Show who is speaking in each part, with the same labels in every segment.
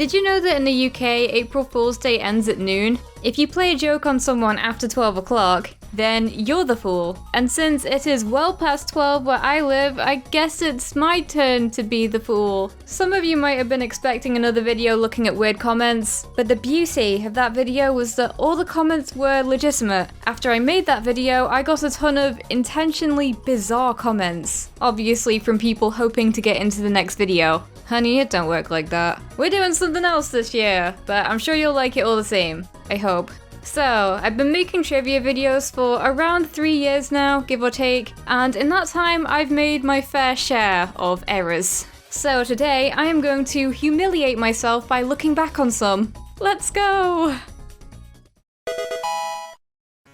Speaker 1: Did you know that in the UK, April Fool's Day ends at noon? If you play a joke on someone after 12 o'clock, then you're the fool. And since it is well past 12 where I live, I guess it's my turn to be the fool. Some of you might have been expecting another video looking at weird comments, but the beauty of that video was that all the comments were legitimate. After I made that video, I got a ton of intentionally bizarre comments, obviously from people hoping to get into the next video. Honey, it don't work like that. We're doing something else this year, but I'm sure you'll like it all the same. I hope. So, I've been making trivia videos for around 3 years now, give or take, and in that time I've made my fair share of errors. So today I am going to humiliate myself by looking back on some. Let's go!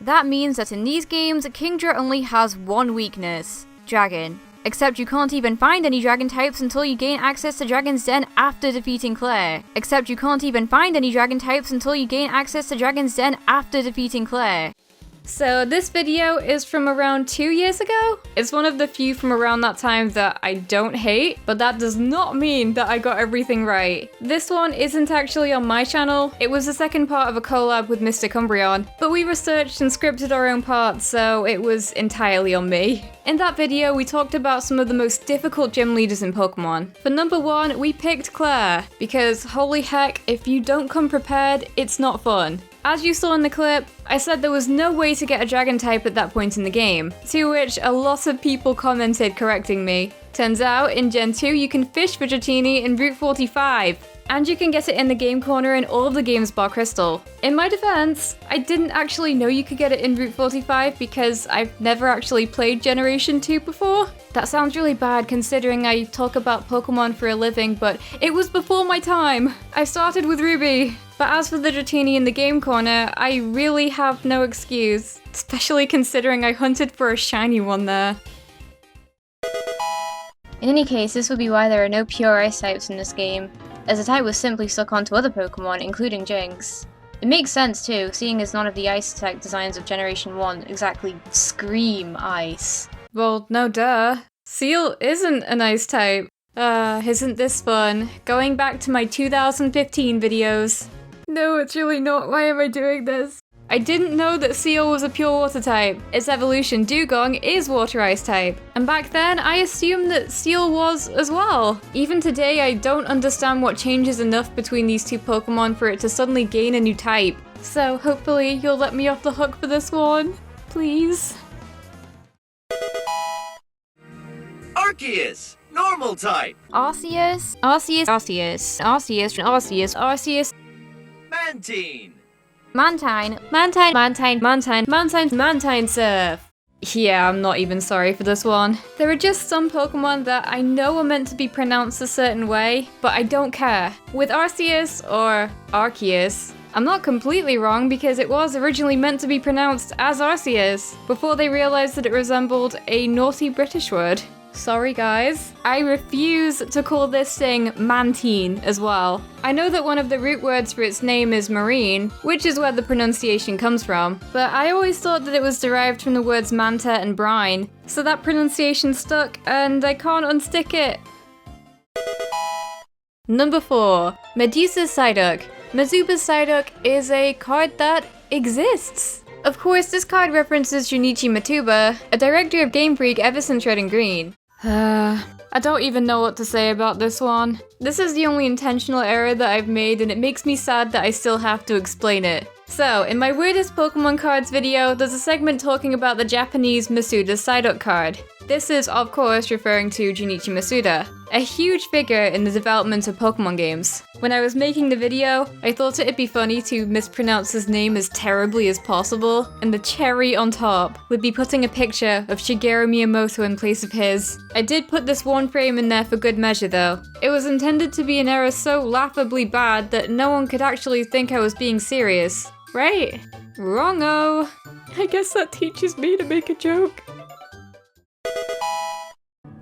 Speaker 1: That means that in these games, Kingdra only has one weakness: Dragon. Except you can't even find any dragon types until you gain access to Dragon's Den after defeating Claire. Except you can't even find any dragon types until you gain access to Dragon's Den after defeating Claire. So this video is from around 2 years ago. It's one of the few from around that time that I don't hate, but that does not mean that I got everything right. This one isn't actually on my channel. It was the second part of a collab with Mr. Cumbreon, but we researched and scripted our own parts, so it was entirely on me. In that video, we talked about some of the most difficult gym leaders in Pokemon. For number 1, we picked Claire, because holy heck, if you don't come prepared, it's not fun. As you saw in the clip, I said there was no way to get a dragon type at that point in the game, to which a lot of people commented correcting me. Turns out, in Gen 2 you can fish for Dratini in Route 45, and you can get it in the game corner in all of the games bar Crystal. In my defense, I didn't actually know you could get it in Route 45 because I've never actually played Generation 2 before. That sounds really bad considering I talk about Pokemon for a living, but it was before my time. I started with Ruby. But as for the Dratini in the game corner, I really have no excuse, especially considering I hunted for a shiny one there.
Speaker 2: In any case, this would be why there are no pure ice types in this game, as the type was simply stuck onto other Pokemon, including Jinx. It makes sense too, seeing as none of the ice attack designs of Generation 1 exactly scream ice.
Speaker 1: Well, no duh. Seal isn't an ice type. Isn't this fun? Going back to my 2015 videos. No, it's really not. Why am I doing this? I didn't know that Seal was a pure water type. Its evolution, Dugong, is water ice type. And back then, I assumed that Seal was as well. Even today, I don't understand what changes enough between these two Pokemon for it to suddenly gain a new type. So hopefully you'll let me off the hook for this one. Please.
Speaker 3: Arceus! Normal type!
Speaker 1: Arceus? Arceus.
Speaker 3: Mantine!
Speaker 1: Mantine Surf. Yeah, I'm not even sorry for this one. There are just some Pokemon that I know are meant to be pronounced a certain way, but I don't care. With Arceus, or Arceus, I'm not completely wrong because it was originally meant to be pronounced as Arceus, before they realized that it resembled a naughty British word. Sorry guys. I refuse to call this thing Mantine as well. I know that one of the root words for its name is marine, which is where the pronunciation comes from, but I always thought that it was derived from the words manta and brine, so that pronunciation stuck and I can't unstick it. Number 4. Medusa's Psyduck. Medusa's Psyduck is a card that exists. Of course, this card references Junichi Matuba, a director of Game Freak ever since Red and Green. I don't even know what to say about this one. This is the only intentional error that I've made and it makes me sad that I still have to explain it. So, in my weirdest Pokemon cards video, there's a segment talking about the Japanese Masuda's Psyduck card. This is, of course, referring to Junichi Masuda, a huge figure in the development of Pokemon games. When I was making the video, I thought it'd be funny to mispronounce his name as terribly as possible, and the cherry on top would be putting a picture of Shigeru Miyamoto in place of his. I did put this one frame in there for good measure though. It was intended to be an error so laughably bad that no one could actually think I was being serious. Right? Wrong-o. I guess that teaches me to make a joke.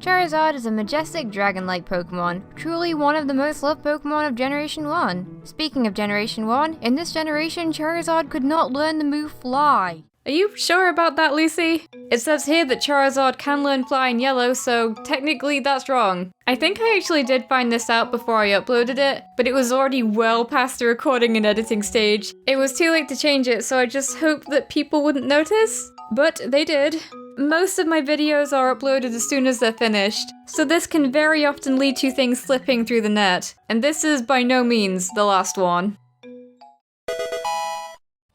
Speaker 2: Charizard is a majestic dragon-like Pokemon, truly one of the most loved Pokemon of Generation 1. Speaking of Generation 1, in this generation Charizard could not learn the move Fly.
Speaker 1: Are you sure about that, Lucy? It says here that Charizard can learn Fly in yellow, so technically that's wrong. I think I actually did find this out before I uploaded it, but it was already well past the recording and editing stage. It was too late to change it, so I just hoped that people wouldn't notice. But they did. Most of my videos are uploaded as soon as they're finished, so this can very often lead to things slipping through the net, and this is by no means the last one.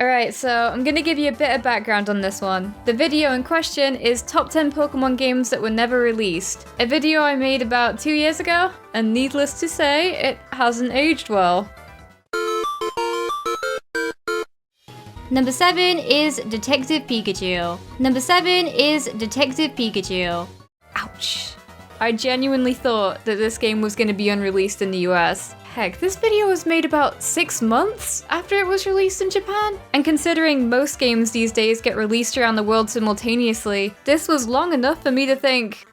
Speaker 1: Alright, so I'm gonna give you a bit of background on this one. The video in question is Top 10 Pokemon games that were never released. A video I made about 2 years ago, and needless to say, it hasn't aged well.
Speaker 2: Number 7 is Detective Pikachu. Number 7 is Detective Pikachu.
Speaker 1: Ouch. I genuinely thought that this game was gonna be unreleased in the US. Heck, this video was made about 6 months after it was released in Japan. And considering most games these days get released around the world simultaneously, this was long enough for me to think,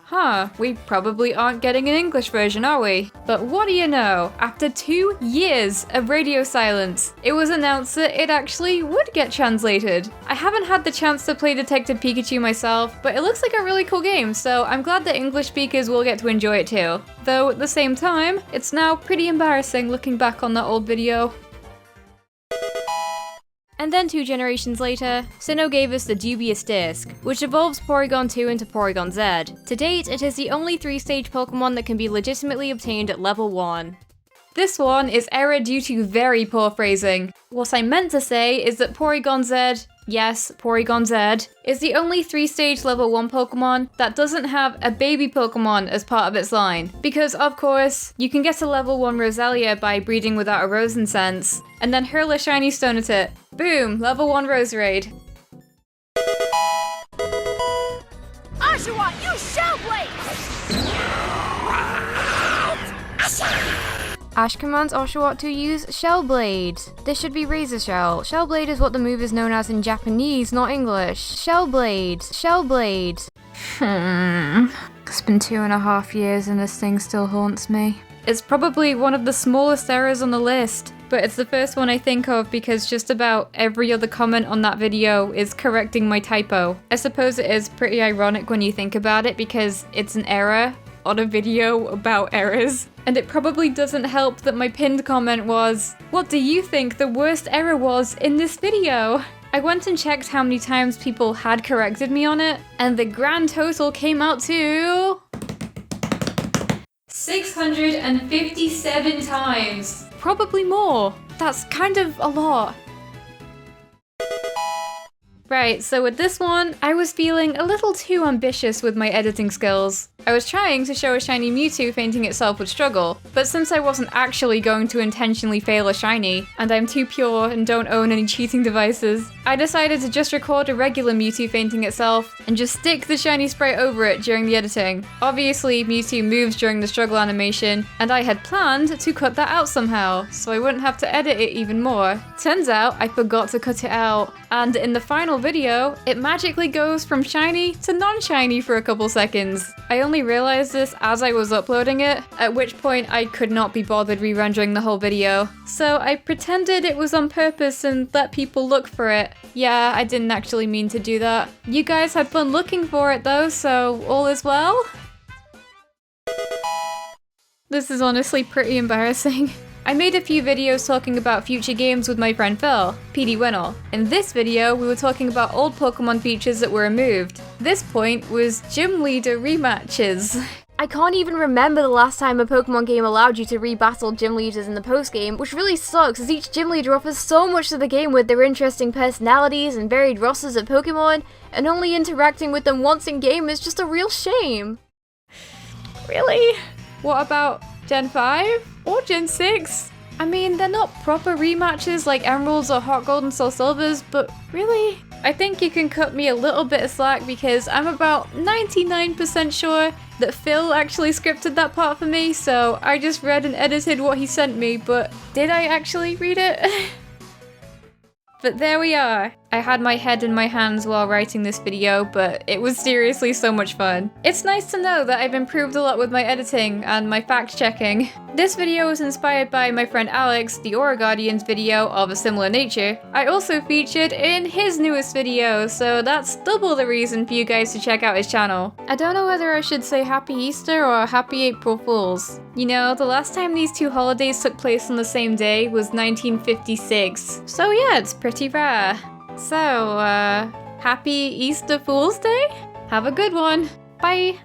Speaker 1: we probably aren't getting an English version, are we? But what do you know? After 2 years of radio silence, it was announced that it actually would get translated. I haven't had the chance to play Detective Pikachu myself, but it looks like a really cool game, so I'm glad that English speakers will get to enjoy it too. Though at the same time, it's now pretty embarrassing looking back on that old video.
Speaker 2: And then 2 generations later, Sinnoh gave us the Dubious Disc, which evolves Porygon 2 into Porygon Z. To date, it is the only 3-stage Pokemon that can be legitimately obtained at level 1.
Speaker 1: This one is error due to very poor phrasing. What I meant to say is that Porygon Z, yes, Porygon Z, is the only 3-stage level 1 Pokemon that doesn't have a baby Pokemon as part of its line. Because, of course, you can get a level 1 Roselia by breeding without a Rose Incense, and then hurl a shiny stone at it. Boom, level 1 Roserade.
Speaker 4: Oshawott, use Shell Blade!
Speaker 1: Ash commands Oshawott to use Shell Blade. This should be Razor Shell. Shell Blade is what the move is known as in Japanese, not English. Shell Blade. Shell Blade. It's been 2.5 years and this thing still haunts me. It's probably one of the smallest errors on the list, but it's the first one I think of because just about every other comment on that video is correcting my typo. I suppose it is pretty ironic when you think about it because it's an error on a video about errors. And it probably doesn't help that my pinned comment was, "What do you think the worst error was in this video?" I went and checked how many times people had corrected me on it, and the grand total came out to 657 times. Probably more. That's kind of a lot. Right, so with this one, I was feeling a little too ambitious with my editing skills. I was trying to show a shiny Mewtwo fainting itself would struggle, but since I wasn't actually going to intentionally fail a shiny, and I'm too pure and don't own any cheating devices, I decided to just record a regular Mewtwo fainting itself and just stick the shiny sprite over it during the editing. Obviously, Mewtwo moves during the struggle animation, and I had planned to cut that out somehow, so I wouldn't have to edit it even more. Turns out, I forgot to cut it out, and in the final video, it magically goes from shiny to non-shiny for a couple seconds. I only realized this as I was uploading it, at which point I could not be bothered re-rendering the whole video. So I pretended it was on purpose and let people look for it. Yeah, I didn't actually mean to do that. You guys had fun looking for it though, so all is well? This is honestly pretty embarrassing. I made a few videos talking about future games with my friend Phil, PD Winnell. In this video, we were talking about old Pokemon features that were removed. This point was gym leader rematches.
Speaker 4: I can't even remember the last time a Pokemon game allowed you to re-battle gym leaders in the post-game, which really sucks as each gym leader offers so much to the game with their interesting personalities and varied rosters of Pokemon, and only interacting with them once in-game is just a real shame.
Speaker 1: Really? What about Gen 5? Or Gen 6? I mean, they're not proper rematches like Emeralds or Hot Gold and Soul Silvers, but really? I think you can cut me a little bit of slack because I'm about 99% sure that Phil actually scripted that part for me, so I just read and edited what he sent me, but did I actually read it? But there we are. I had my head in my hands while writing this video, but it was seriously so much fun. It's nice to know that I've improved a lot with my editing and my fact-checking. This video was inspired by my friend Alex, the Aura Guardian's video of a similar nature. I also featured in his newest video, so that's double the reason for you guys to check out his channel. I don't know whether I should say Happy Easter or Happy April Fools. You know, the last time these two holidays took place on the same day was 1956. So yeah, it's pretty rare. So, Happy Easter Fool's Day? Have a good one. Bye!